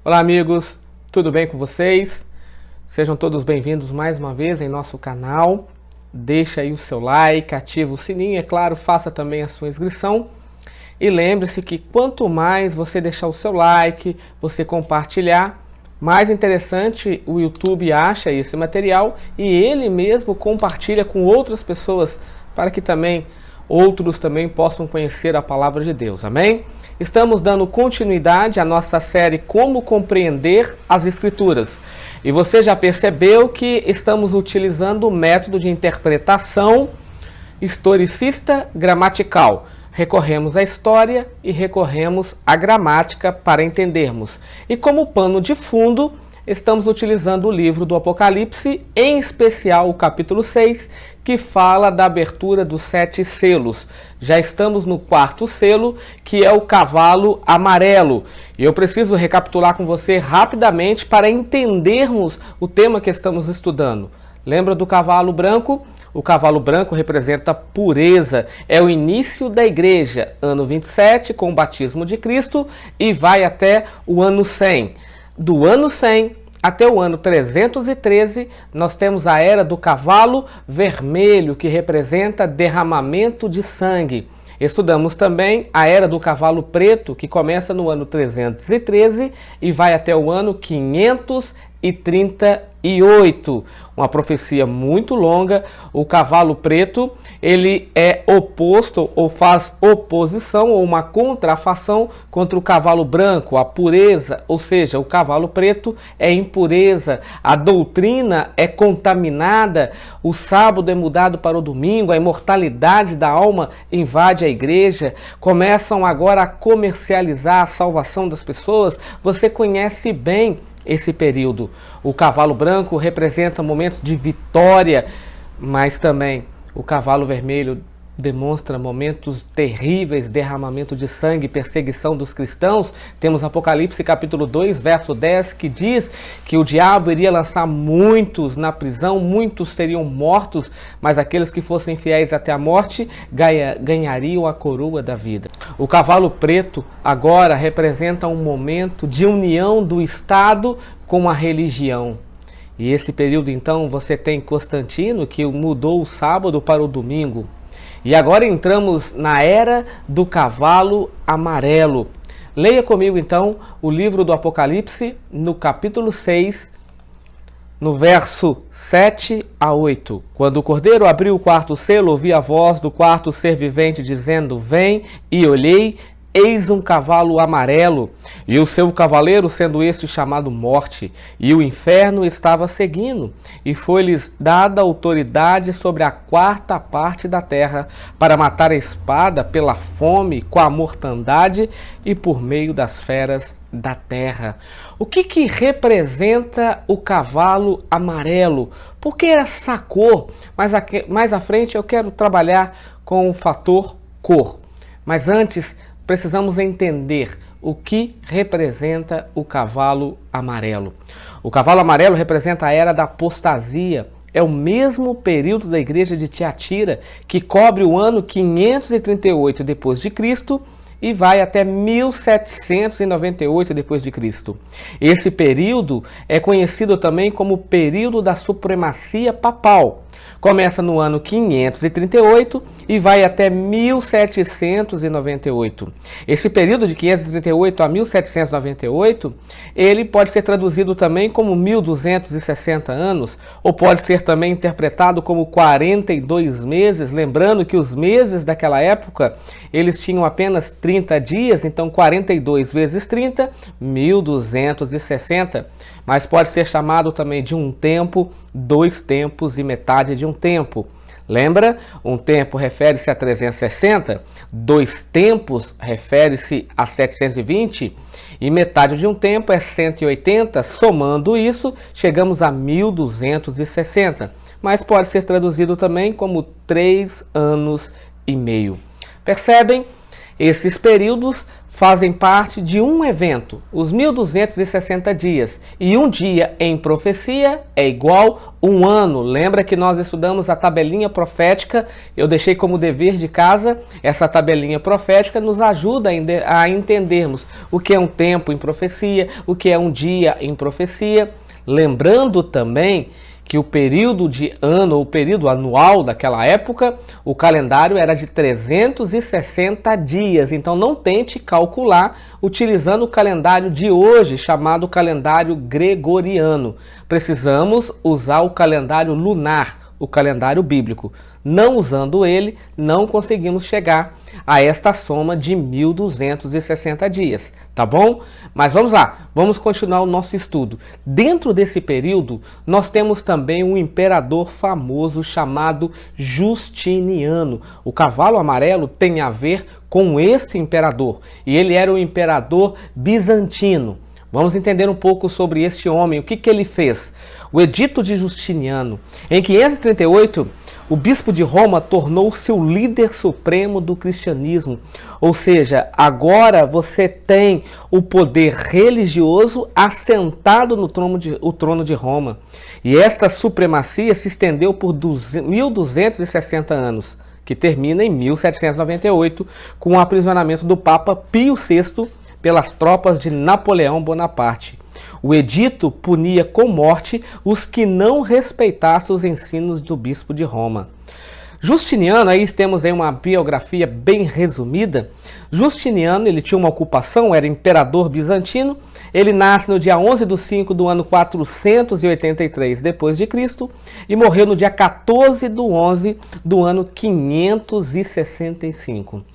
Olá amigos, tudo bem com vocês? Sejam todos bem-vindos mais uma vez em nosso canal. Deixa aí o seu like, ativa o sininho, é claro, faça também a sua inscrição. E lembre-se que quanto mais você deixar o seu like, você compartilhar, mais interessante o YouTube acha esse material e ele mesmo compartilha com outras pessoas para que também outros também possam conhecer a palavra de Deus, amém? Estamos dando continuidade à nossa série Como Compreender as Escrituras. E você já percebeu que estamos utilizando o método de interpretação historicista gramatical. Recorremos à história e recorremos à gramática para entendermos. E como pano de fundo, estamos utilizando o livro do Apocalipse, em especial o capítulo 6, que fala da abertura dos 7 selos. Já estamos no 4º selo, que é o cavalo amarelo. E eu preciso recapitular com você rapidamente para entendermos o tema que estamos estudando. Lembra do cavalo branco? O cavalo branco representa pureza, é o início da igreja, ano 27, com o batismo de Cristo, e vai até o ano 100. Do ano 100 até o ano 313, nós temos a era do cavalo vermelho, que representa derramamento de sangue. Estudamos também a era do cavalo preto, que começa no ano 313 e vai até o ano 538. Uma profecia muito longa. O cavalo preto, ele é oposto ou faz oposição ou uma contrafação contra o cavalo branco, a pureza, ou seja, o cavalo preto é impureza, a doutrina é contaminada, o sábado é mudado para o domingo, a imortalidade da alma invade a igreja, começam agora a comercializar a salvação das pessoas. Você conhece bem esse período. O cavalo branco representa momentos de vitória, mas também o cavalo vermelho demonstra momentos terríveis, derramamento de sangue, perseguição dos cristãos. Temos Apocalipse capítulo 2, verso 10, que diz que o diabo iria lançar muitos na prisão, muitos seriam mortos, mas aqueles que fossem fiéis até a morte ganhariam a coroa da vida. O cavalo preto agora representa um momento de união do Estado com a religião. E esse período, então, você tem Constantino, que mudou o sábado para o domingo. E agora entramos na era do cavalo amarelo. Leia comigo então o livro do Apocalipse no capítulo 6, no verso 7 a 8. Quando o cordeiro abriu o 4º selo, ouvi a voz do 4º ser vivente dizendo: vem, e olhei, eis um cavalo amarelo, e o seu cavaleiro sendo este chamado Morte, e o inferno estava seguindo, e foi-lhes dada autoridade sobre a 4ª parte da terra, para matar a espada pela fome, com a mortandade e por meio das feras da terra. O que representa o cavalo amarelo? Por que essa cor? Mais à frente eu quero trabalhar com o fator cor. Mas antes, precisamos entender o que representa o cavalo amarelo. O cavalo amarelo representa a era da apostasia. É o mesmo período da igreja de Tiatira, que cobre o ano 538 depois de Cristo e vai até 1798 depois de Cristo. Esse período é conhecido também como período da supremacia papal. Começa no ano 538 e vai até 1798. Esse período de 538 a 1798, ele pode ser traduzido também como 1260 anos, ou pode ser também interpretado como 42 meses, lembrando que os meses daquela época, eles tinham apenas 30 dias, então 42 vezes 30, 1260. Mas pode ser chamado também de um tempo, 2 tempos e metade de um tempo. Lembra? Um tempo refere-se a 360, 2 tempos refere-se a 720 e metade de um tempo é 180. Somando isso, chegamos a 1260. Mas pode ser traduzido também como 3 anos e meio. Percebem? Esses períodos fazem parte de um evento, os 1260 dias, e um dia em profecia é igual um ano. Lembra que nós estudamos a tabelinha profética? Eu deixei como dever de casa. Essa tabelinha profética nos ajuda a entendermos o que é um tempo em profecia, o que é um dia em profecia. Lembrando também que o período de ano, o período anual daquela época, o calendário era de 360 dias. Então não tente calcular utilizando o calendário de hoje, chamado calendário gregoriano. Precisamos usar o calendário lunar, o calendário bíblico. Não usando ele, não conseguimos chegar a esta soma de 1260 dias, tá bom? Mas vamos lá, vamos continuar o nosso estudo. Dentro desse período, nós temos também um imperador famoso chamado Justiniano. O cavalo amarelo tem a ver com esse imperador, e ele era o imperador bizantino. Vamos entender um pouco sobre este homem, o que ele fez. O Edito de Justiniano, em 538, o bispo de Roma tornou-se o líder supremo do cristianismo. Ou seja, agora você tem o poder religioso assentado no trono de Roma. E esta supremacia se estendeu por 1260 anos, que termina em 1798, com o aprisionamento do Papa Pio VI pelas tropas de Napoleão Bonaparte. O edito punia com morte os que não respeitassem os ensinos do bispo de Roma. Justiniano, aí temos aí uma biografia bem resumida. Justiniano, ele tinha uma ocupação, era imperador bizantino. Ele nasce no dia 11 de 5 do ano 483 d.C. e morreu no dia 14 de 11 do ano 565.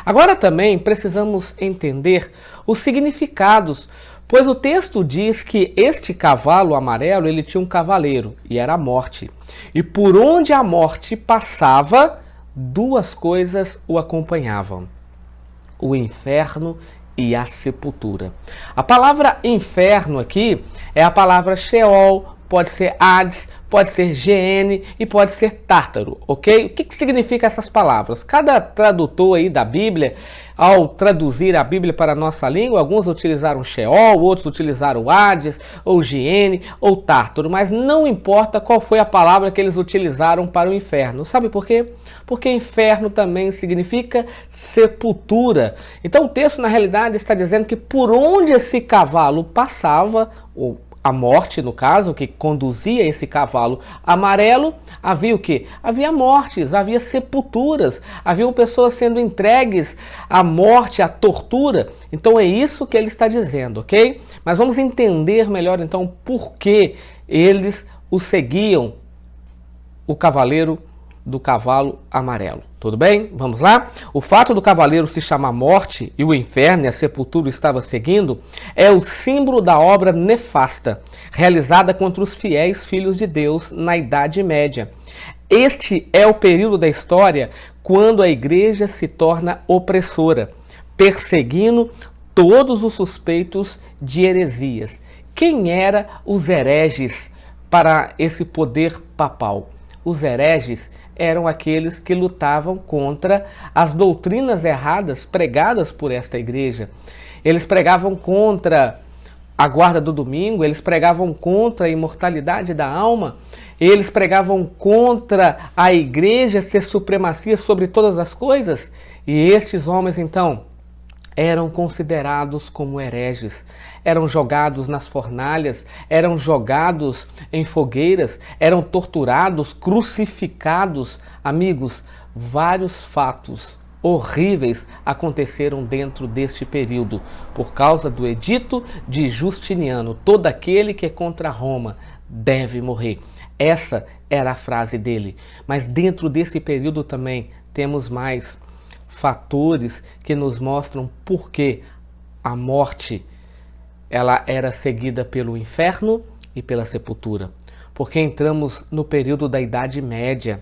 Agora também precisamos entender os significados, pois o texto diz que este cavalo amarelo, ele tinha um cavaleiro, e era a morte. E por onde a morte passava, duas coisas o acompanhavam: o inferno e a sepultura. A palavra inferno aqui é a palavra Sheol, pode ser Hades, pode ser Geene e pode ser Tártaro, ok? O que significa essas palavras? Cada tradutor aí da Bíblia, ao traduzir a Bíblia para a nossa língua, alguns utilizaram Sheol, outros utilizaram Hades, ou Geene, ou Tártaro, mas não importa qual foi a palavra que eles utilizaram para o inferno. Sabe por quê? Porque inferno também significa sepultura. Então o texto, na realidade, está dizendo que por onde esse cavalo passava, ou a morte, no caso, que conduzia esse cavalo amarelo, havia o quê? Havia mortes, havia sepulturas, haviam pessoas sendo entregues à morte, à tortura. Então é isso que ele está dizendo, ok? Mas vamos entender melhor então por que eles o seguiam, o cavaleiro do cavalo amarelo. Tudo bem? Vamos lá? O fato do cavaleiro se chamar morte e o inferno e a sepultura estava seguindo é o símbolo da obra nefasta realizada contra os fiéis filhos de Deus na Idade Média. Este é o período da história quando a igreja se torna opressora, perseguindo todos os suspeitos de heresias. Quem eram os hereges para esse poder papal? Os hereges eram aqueles que lutavam contra as doutrinas erradas pregadas por esta igreja. Eles pregavam contra a guarda do domingo, eles pregavam contra a imortalidade da alma, eles pregavam contra a igreja ser supremacia sobre todas as coisas. E estes homens, então, eram considerados como hereges, eram jogados nas fornalhas, eram jogados em fogueiras, eram torturados, crucificados. Amigos, vários fatos horríveis aconteceram dentro deste período, por causa do edito de Justiniano. Todo aquele que é contra Roma deve morrer. Essa era a frase dele. Mas dentro desse período também temos mais fatores que nos mostram por que a morte ela era seguida pelo inferno e pela sepultura. Porque entramos no período da Idade Média,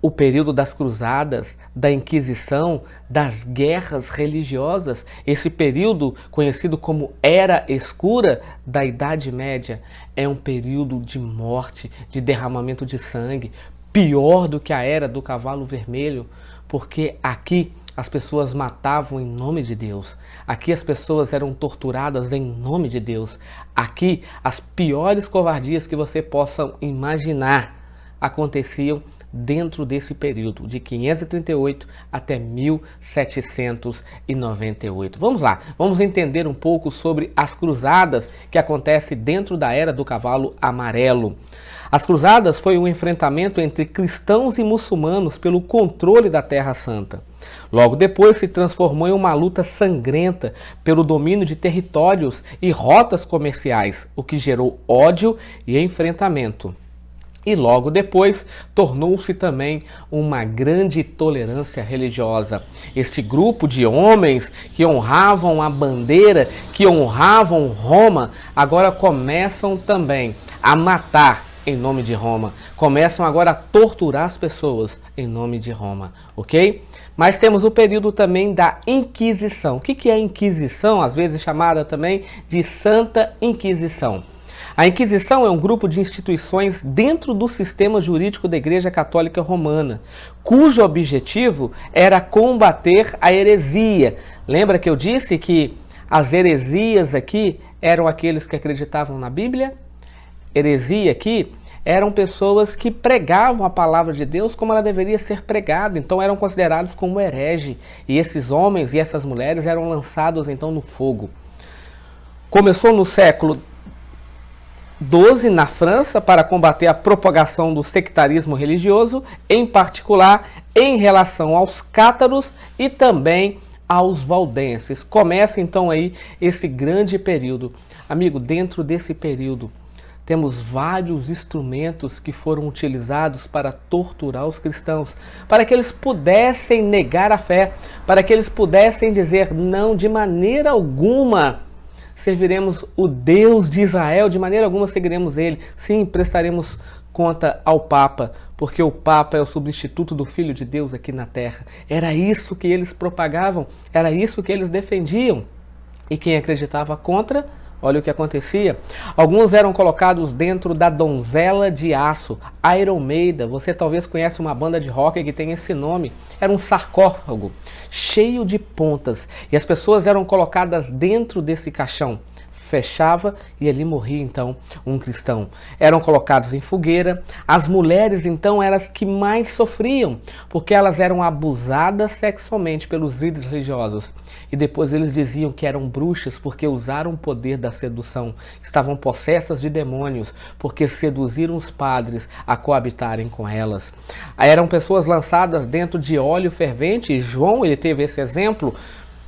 o período das cruzadas, da Inquisição, das guerras religiosas. Esse período, conhecido como Era Escura da Idade Média, é um período de morte, de derramamento de sangue, pior do que a Era do Cavalo Vermelho, porque aqui as pessoas matavam em nome de Deus. Aqui as pessoas eram torturadas em nome de Deus. Aqui as piores covardias que você possa imaginar aconteciam dentro desse período, de 538 até 1798. Vamos lá, vamos entender um pouco sobre as cruzadas que acontecem dentro da Era do Cavalo Amarelo. As cruzadas foi um enfrentamento entre cristãos e muçulmanos pelo controle da Terra Santa. Logo depois se transformou em uma luta sangrenta pelo domínio de territórios e rotas comerciais, o que gerou ódio e enfrentamento. E logo depois tornou-se também uma grande tolerância religiosa. Este grupo de homens que honravam a bandeira, que honravam Roma, agora começam também a matar em nome de Roma. Começam agora a torturar as pessoas em nome de Roma, ok? Mas temos o período também da Inquisição. O que é a Inquisição? Às vezes chamada também de Santa Inquisição. A Inquisição é um grupo de instituições dentro do sistema jurídico da Igreja Católica Romana, cujo objetivo era combater a heresia. Lembra que eu disse que as heresias aqui eram aqueles que acreditavam na Bíblia? Heresia aqui eram pessoas que pregavam a palavra de Deus como ela deveria ser pregada, então eram considerados como herege. E esses homens e essas mulheres eram lançados então no fogo. Começou no século XII na França para combater a propagação do sectarismo religioso, em particular em relação aos cátaros e também aos valdenses. Começa então aí esse grande período. Amigo, dentro desse período temos vários instrumentos que foram utilizados para torturar os cristãos, para que eles pudessem negar a fé, para que eles pudessem dizer não, de maneira alguma serviremos o Deus de Israel, de maneira alguma seguiremos ele. Sim, prestaremos conta ao Papa, porque o Papa é o substituto do Filho de Deus aqui na Terra. Era isso que eles propagavam, era isso que eles defendiam. E quem acreditava contra, olha o que acontecia. Alguns eram colocados dentro da donzela de aço, Iron Maiden. Você talvez conheça uma banda de rock que tem esse nome. Era um sarcófago cheio de pontas e as pessoas eram colocadas dentro desse caixão. Fechava e ali morria então um cristão. Eram colocados em fogueira. As mulheres então eram as que mais sofriam, porque elas eram abusadas sexualmente pelos líderes religiosos. E depois eles diziam que eram bruxas porque usaram o poder da sedução. Estavam possessas de demônios porque seduziram os padres a coabitarem com elas. Eram pessoas lançadas dentro de óleo fervente. E João, ele teve esse exemplo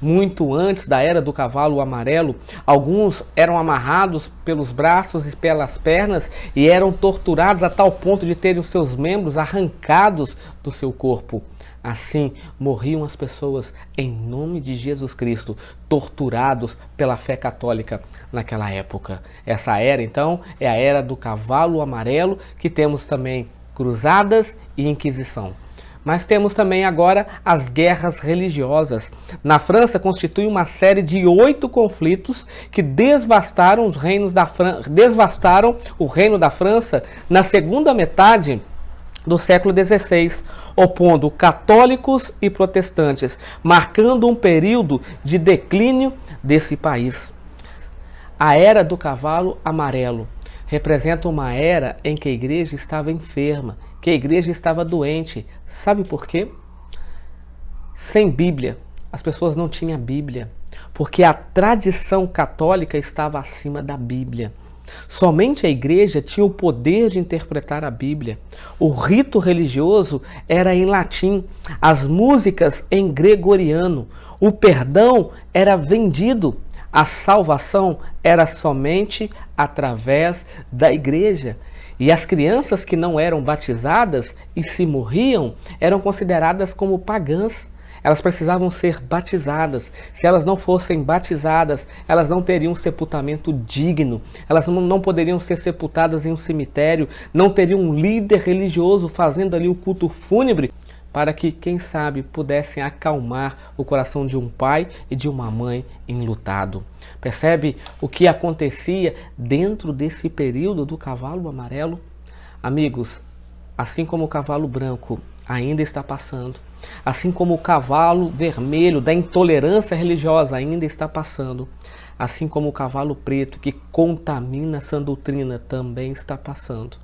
muito antes da Era do Cavalo Amarelo. Alguns eram amarrados pelos braços e pelas pernas e eram torturados a tal ponto de terem os seus membros arrancados do seu corpo. Assim morriam as pessoas em nome de Jesus Cristo, torturados pela fé católica naquela época. Essa era então é a Era do Cavalo Amarelo, que temos também cruzadas e Inquisição. Mas temos também agora as guerras religiosas. Na França constitui uma série de 8 conflitos que devastaram o reino da França na segunda metade do século XVI, opondo católicos e protestantes, marcando um período de declínio desse país. A Era do Cavalo Amarelo representa uma era em que a igreja estava enferma, que a igreja estava doente. Sabe por quê? Sem Bíblia, as pessoas não tinham Bíblia, porque a tradição católica estava acima da Bíblia. Somente a igreja tinha o poder de interpretar a Bíblia. O rito religioso era em latim, as músicas em gregoriano, o perdão era vendido. A salvação era somente através da igreja. E as crianças que não eram batizadas e se morriam eram consideradas como pagãs. Elas precisavam ser batizadas. Se elas não fossem batizadas, elas não teriam um sepultamento digno. Elas não poderiam ser sepultadas em um cemitério. Não teriam um líder religioso fazendo ali o culto fúnebre, para que, quem sabe, pudessem acalmar o coração de um pai e de uma mãe enlutado. Percebe o que acontecia dentro desse período do Cavalo Amarelo? Amigos, assim como o Cavalo Branco ainda está passando, Assim como o cavalo vermelho da intolerância religiosa ainda está passando, assim como o cavalo preto que contamina a sã doutrina também está passando,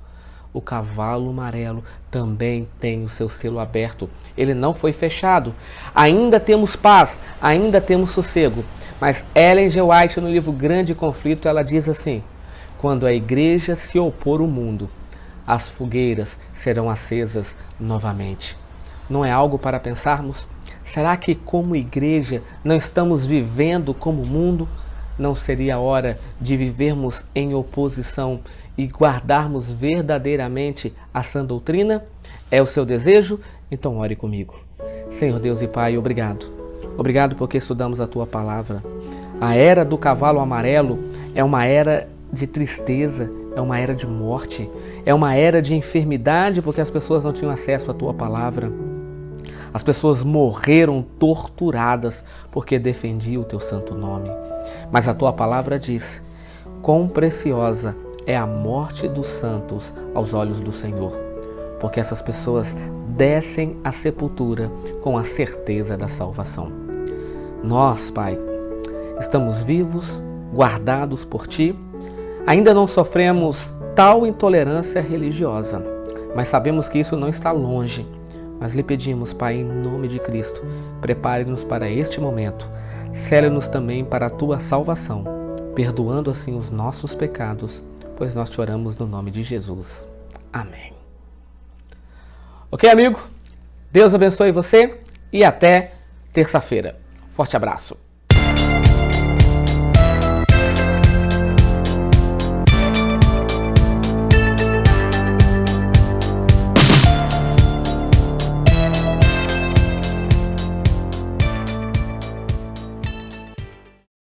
o cavalo amarelo também tem o seu selo aberto. Ele não foi fechado. Ainda temos paz, ainda temos sossego. Mas Ellen G. White, no livro Grande Conflito, ela diz assim: quando a igreja se opor ao mundo, as fogueiras serão acesas novamente. Não é algo para pensarmos? Será que como igreja não estamos vivendo como o mundo? Não seria hora de vivermos em oposição e guardarmos verdadeiramente a sã doutrina? É o seu desejo? Então ore comigo. Senhor Deus e Pai, obrigado. Obrigado porque estudamos a Tua palavra. A era do cavalo amarelo é uma era de tristeza, é uma era de morte, é uma era de enfermidade porque as pessoas não tinham acesso à Tua palavra. As pessoas morreram torturadas porque defendiam o Teu santo nome. Mas a Tua palavra diz: quão preciosa é a morte dos santos aos olhos do Senhor, porque essas pessoas descem à sepultura com a certeza da salvação. Nós, Pai, estamos vivos, guardados por Ti, ainda não sofremos tal intolerância religiosa, mas sabemos que isso não está longe. Mas lhe pedimos, Pai, em nome de Cristo, prepare-nos para este momento, cele-nos também para a Tua salvação, perdoando assim os nossos pecados, pois nós te oramos no nome de Jesus. Amém. Ok, amigo? Deus abençoe você e até terça-feira. Forte abraço.